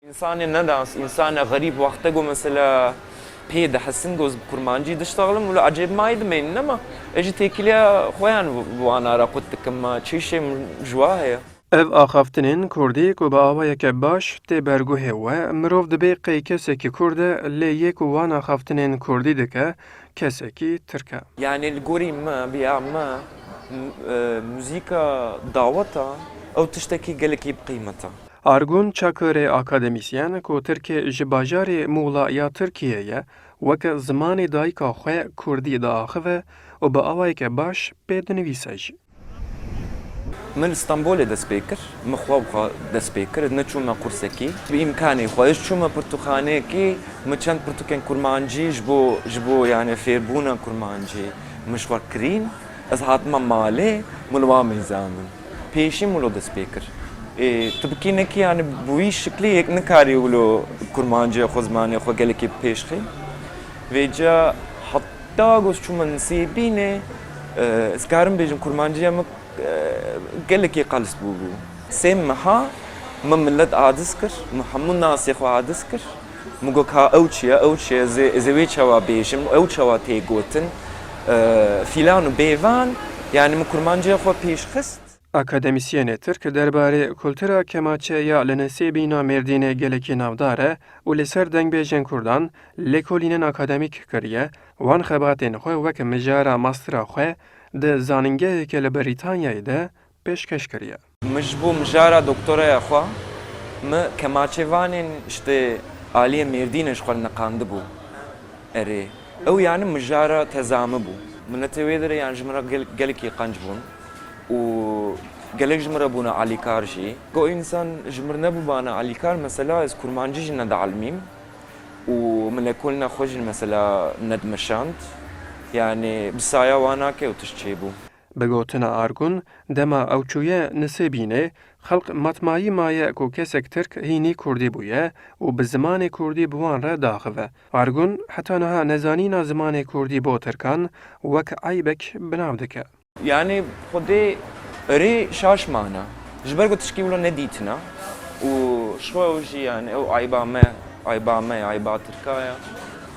إنسان نداس إنسان غريب وقته جو مثلا بيد حسن جوز كرمانجي دشتغلم ولا عجيب ما يدمن إنما إجي تيكليا خوان وأنا راقدت كما تشيشة جواها. Ev axaftinên Kurdî ku bi awayeke baş tê berguhê we, mirov dibe qey kesekî Kurd e lê yê ku wan axaftinên Kurdî dike, kesekî Tirk e. يعني الجوري ما بيعمل موسيقى دعوتها أو تشتكي قالك بقيمتها. Argun Çakırê akademisyen ku Tirkê ji bajarê Muğla ya Tirkiyeyê weke zimanê dayika xwe Kurdî diaxive û bi awayeke baş pê dinivîse jî. من اسطنبول دست بكر مخوابقة دست بكر نتشوما قرصكي بإمكاني خواهش تشوما برتقاني كي مچند برتقان كرمانجي جبو يعني فيربونا كرمانجي مشوار كرين از هاتما مالي ملوامي زامن بيشي ملو دست بكر تبكي نكي يعني بوي شكلي هيك نكاري ولو كرمانجي خو زماني خو قالكي بيشخي ويجا حتى قوس تشوما نسيبيني اسكارم بيجم كرمانجي قالك يقلس بوبو سمها مملت عادسكر محمد ناسخ وعادسكر مگوكا اوچيا زويچوا بيشم اوچوا تيگوتن فيلان بيوان يعني مكرمانجي خو پیش خست. Akademisyenê Tirk derbarê kultura kemaçe ya li nesêbîna Mêrdînê gelekî navdar e û li ser dengbêjên Kurdan lêkolînên akademîk kiriye, wan xebatên xwe wek mijara mastera xwe di zanîngeheke li Brîtanyayê de pêşkeş kiriye. مجبو مجارا دكتورة يا اخوا ما كماچيوانين işte عالية ميردين شغل نقاند بو اري او يعني مجارا تزامه بو من تويدر يعني جمرا قالك يقنج بون و قالك جمرا بونا علي كارشي قو انسان جمرنا بو بانا علي كار مثلا از كرمانجي جنا دعلميم ومن كلنا خوج مثلا ندمشاند يعني بسايا وانا كي وتشتشيبو Bi gotina Argun, dema ewçûye nisêbînê, xelq matmayî maye ku kesek Tirk hînî Kurdî bûye û bi zimanê Kurdî bi wan re daxive. Argun, heta niha nezanîna zimanê Kurdî bo Tirkan wek eybek binav dike. يعني خدي ري شاش معنا جبركو تشكيلو نديتنا وشو وجي يعني او عيبا تركايا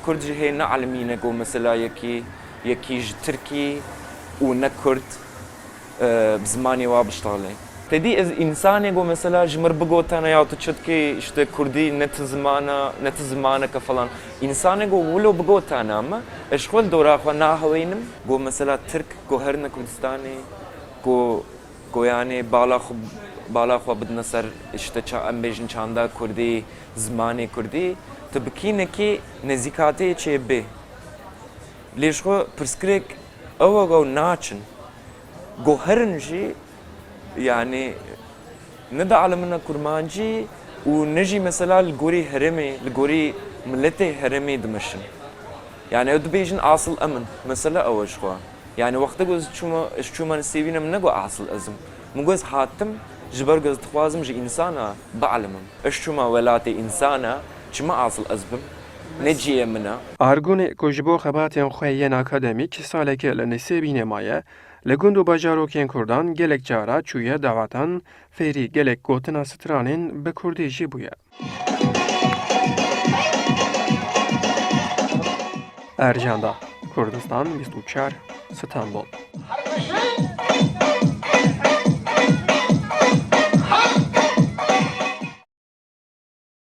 كردجي هي نعلمينا جو مثلا يكي تركي ونكرد بزماني وابشتغلي تدي از انساني جو مثلا جمر بگوتانا يا تشتكي işte كردي نت زمانه كفلان انساني جو ولو بگوتانا اما اشغل دورا خو ناهوينم جو مثلا ترك جو هرنا كردستاني جو يعني بالا خو بدنا سر işte ام بيجن چاندا كردي زماني كردي تبكينه كي نزيكاتي چيبه ليش خو برسكريك او جو ناچن جو هرنجي يعني ندى على منا كرمانجي ونجي مثلا الجوري هرمي الجوري ملتي هرمي دمشن يعني ادبيجن اصل امن مثلا اول شخوا يعني وقت جوز شوما نسيبينا منجو اصل ازم مجوز حاتم جبر جوز تخوازم جي انسانا بعلمم اشوما ولاتي انسانا شما اصل ازبم نجي منا Argunê ku ji bo xebatên xwe yên akademîk saleke li nisêbînê maye, li gund û bajarokên Kurdan gelek cara çûye dawatan fêrî gelek gotina stranên bi Kurdî jî bûye. Ercan Da, Kurdistan 24, İstanbul.